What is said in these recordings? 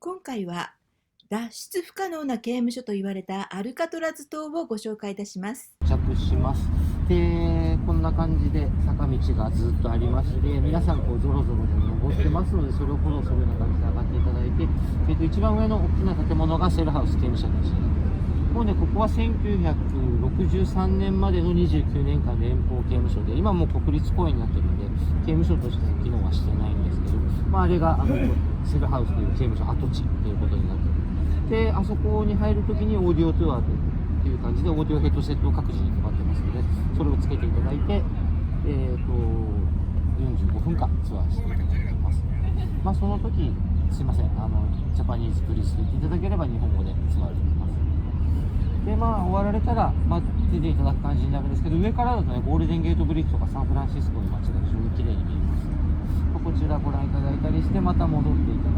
今回は脱出不可能な刑務所と言われたアルカトラズ島をご紹介いたします。着します。で、こんな感じで坂道がずっとありまして、皆さんこうゾロゾロ登ってますので、それをフォローするような感じで上がっていただいて、一番上の大きな建物がセルハウス刑務所でした。もうね、ここは1963年までの29年間連邦刑務所で、今もう国立公園になってるので、刑務所としての機能はしてないんですけど、あれがセルハウスという刑務所跡地ということになっています。で、あそこに入るときにオーディオツアーという感じでオーディオヘッドセットを各自に配ってますので、それをつけていただいて、45分間ツアーしていただいています。その時、すいません、ジャパニーズプリースと言っていただければ日本語でツアーできます。で、終わられたら、出ていただく感じになるんですけど、上からだとね、ゴールデンゲートブリッジとかサンフランシスコの街が非常に綺麗に見えますので、こちらご覧いただいたりして、また戻っていただい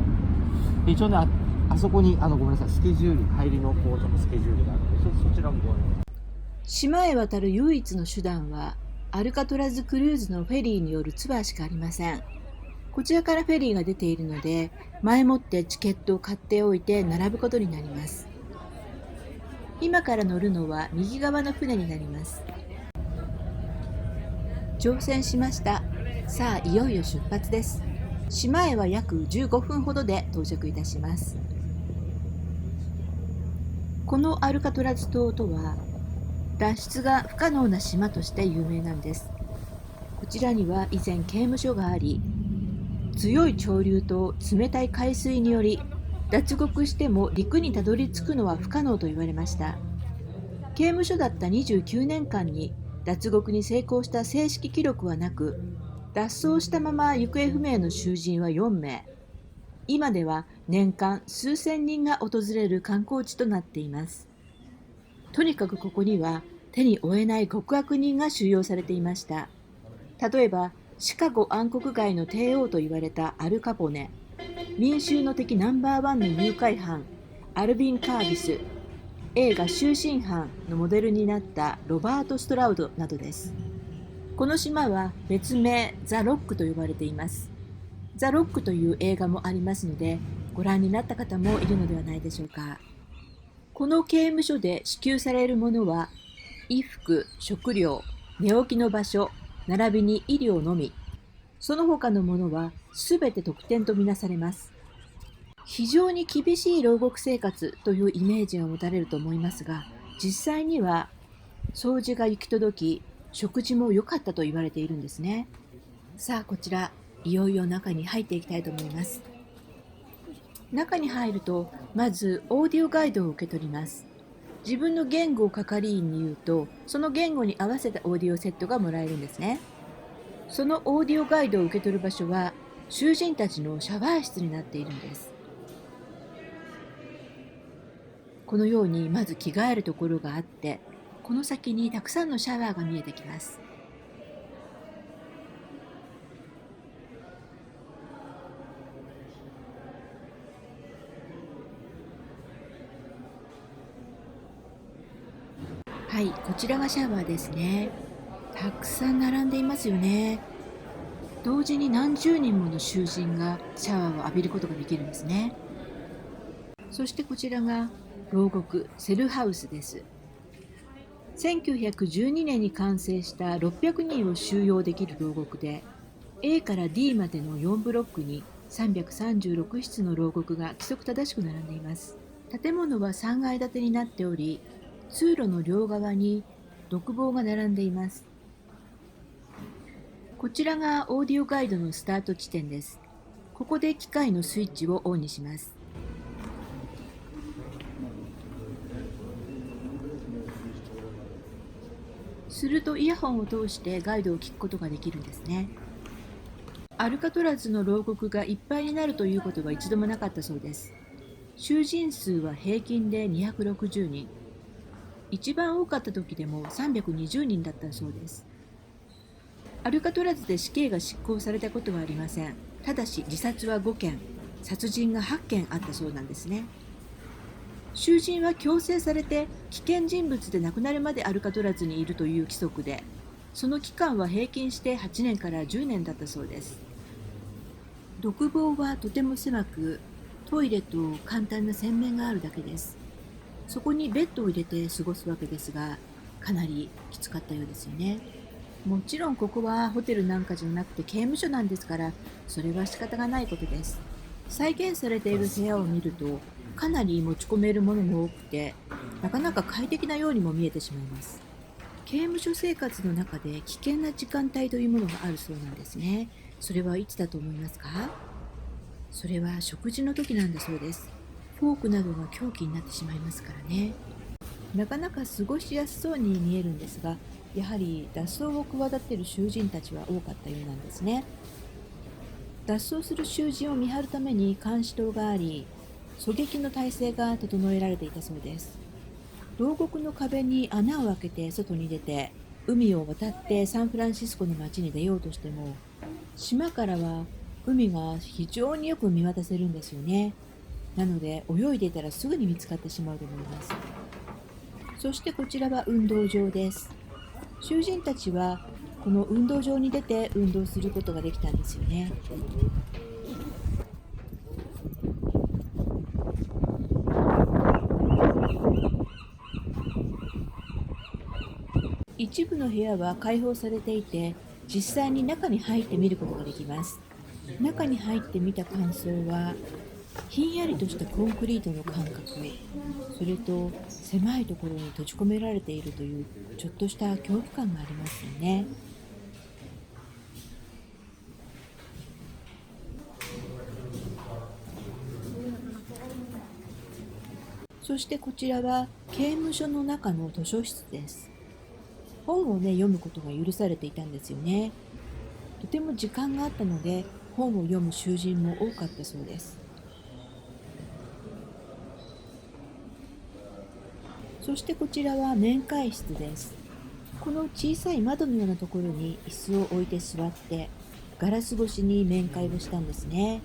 て、一応ね、あそこにごめんなさい、スケジュール、帰りのコートのスケジュールがあるので、ちょっとそちらもご覧ください。島へ渡る唯一の手段はアルカトラズクルーズのフェリーによるツアーしかありません。こちらからフェリーが出ているので、前もってチケットを買っておいて並ぶことになります。今から乗るのは右側の船になります。乗船しました。さあ、いよいよ出発です。島へは約15分ほどで到着いたします。このアルカトラズ島とは脱出が不可能な島として有名なんです。こちらには以前刑務所があり、強い潮流と冷たい海水により脱獄しても陸にたどり着くのは不可能と言われました。刑務所だった29年間に脱獄に成功した正式記録はなく、脱走したまま行方不明の囚人は4名。今では年間数千人が訪れる観光地となっています。とにかくここには手に負えない極悪人が収容されていました。例えば、シカゴ暗黒街の帝王と言われたアルカポネ、民衆の敵ナンバーワンの誘拐犯、アルビン・カービス、映画終身犯のモデルになったロバート・ストラウドなどです。この島は別名ザ・ロックと呼ばれています。ザ・ロックという映画もありますので、ご覧になった方もいるのではないでしょうか。この刑務所で支給されるものは、衣服、食料、寝起きの場所、並びに医療のみ。その他のものはすべて特典とみなされます。非常に厳しい牢獄生活というイメージが持たれると思いますが、実際には掃除が行き届き、食事も良かったと言われているんですね。さあ、こちら、いよいよ中に入っていきたいと思います。中に入ると、まずオーディオガイドを受け取ります。自分の言語を係員に言うと、その言語に合わせたオーディオセットがもらえるんですね。そのオーディオガイドを受け取る場所は、囚人たちのシャワー室になっているんです。このようにまず着替えるところがあって、この先にたくさんのシャワーが見えてきます。はい、こちらがシャワーですね。たくさん並んでいますよね。同時に何十人もの囚人がシャワーを浴びることができるんですね。そしてこちらが牢獄セルハウスです。1912年に完成した600人を収容できる牢獄で、A から D までの4ブロックに336室の牢獄が規則正しく並んでいます。建物は3階建てになっており、通路の両側に独房が並んでいます。こちらがオーディオガイドのスタート地点です。ここで機械のスイッチをオンにします。するとイヤホンを通してガイドを聞くことができるんですね。アルカトラズの牢獄がいっぱいになるということは一度もなかったそうです。囚人数は平均で260人。一番多かった時でも320人だったそうです。アルカトラズで死刑が執行されたことはありません。ただし自殺は5件、殺人が8件あったそうなんですね。囚人は強制されて危険人物で亡くなるまでアルカトラズにいるという規則で、その期間は平均して8年から10年だったそうです。独房はとても狭く、トイレと簡単な洗面があるだけです。そこにベッドを入れて過ごすわけですが、かなりきつかったようですよね。もちろんここはホテルなんかじゃなくて刑務所なんですから、それは仕方がないことです。再現されている部屋を見ると、かなり持ち込めるものも多くて、なかなか快適なようにも見えてしまいます。刑務所生活の中で危険な時間帯というものがあるそうなんですね。それはいつだと思いますか？それは食事の時なんだそうです。フォークなどが凶器になってしまいますからね。なかなか過ごしやすそうに見えるんですが、やはり脱走を企てる囚人たちは多かったようなんですね。脱走する囚人を見張るために監視塔があり、狙撃の体制が整えられていたそうです。牢獄の壁に穴を開けて外に出て、海を渡ってサンフランシスコの街に出ようとしても、島からは海が非常によく見渡せるんですよね。なので泳いでいたらすぐに見つかってしまうと思います。そしてこちらは運動場です。囚人たちはこの運動場に出て運動することができたんですよね。一部の部屋は開放されていて、実際に中に入ってみることができます。中に入ってみた感想は、ひんやりとしたコンクリートの感覚、それと狭いところに閉じ込められているというちょっとした恐怖感がありますよね。そしてこちらは刑務所の中の図書室です。本をね、読むことが許されていたんですよね。とても時間があったので、本を読む囚人も多かったそうです。そしてこちらは面会室です。この小さい窓のようなところに椅子を置いて座って、ガラス越しに面会をしたんですね。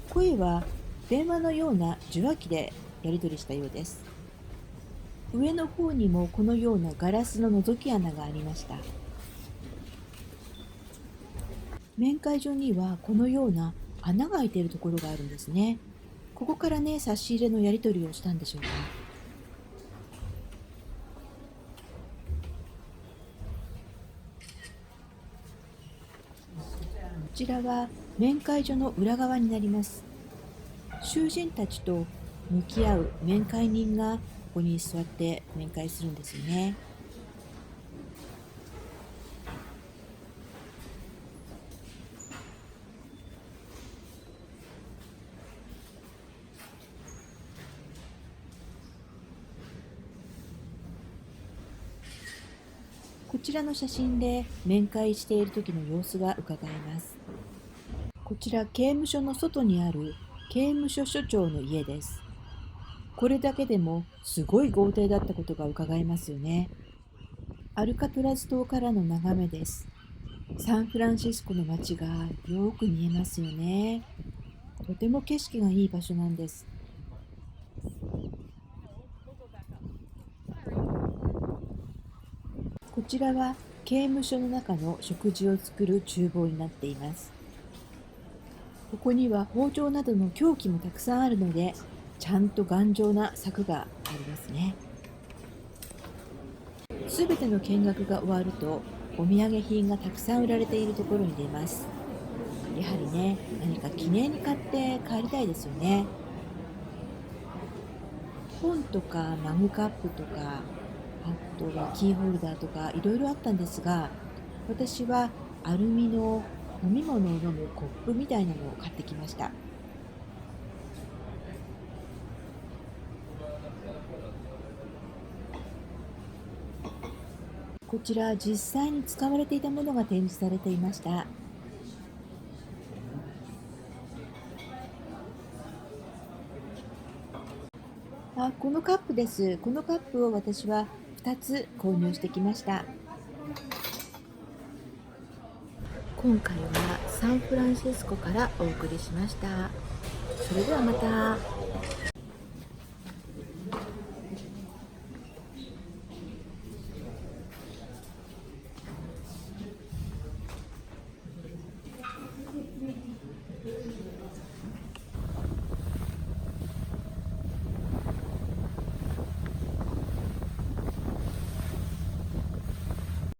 声は電話のような受話器でやり取りしたようです。上の方にもこのようなガラスの覗き穴がありました。面会所にはこのような穴が開いているところがあるんですね。ここからね、差し入れのやり取りをしたんでしょうか。こちらは面会所の裏側になります。囚人たちと向き合う面会人がここに座って面会するんですよね。こちらの写真で面会している時の様子が伺えます。こちら刑務所の外にある刑務所所長の家です。これだけでもすごい豪邸だったことが伺えますよね。アルカトラズ島からの眺めです。サンフランシスコの街がよく見えますよね。とても景色がいい場所なんです。こちらは刑務所の中の食事を作る厨房になっています。ここには包丁などの凶器もたくさんあるので、ちゃんと頑丈な柵がありますね。すべての見学が終わると、お土産品がたくさん売られているところに出ます。やはりね、何か記念に買って帰りたいですよね。本とかマグカップとか、あとはキーホルダーとかいろいろあったんですが、私はアルミの飲み物を飲むコップみたいなのを買ってきました。こちら実際に使われていたものが展示されていました。このカップです。このカップを私は2つ購入してきました。今回はサンフランシスコからお送りしました。それではまた。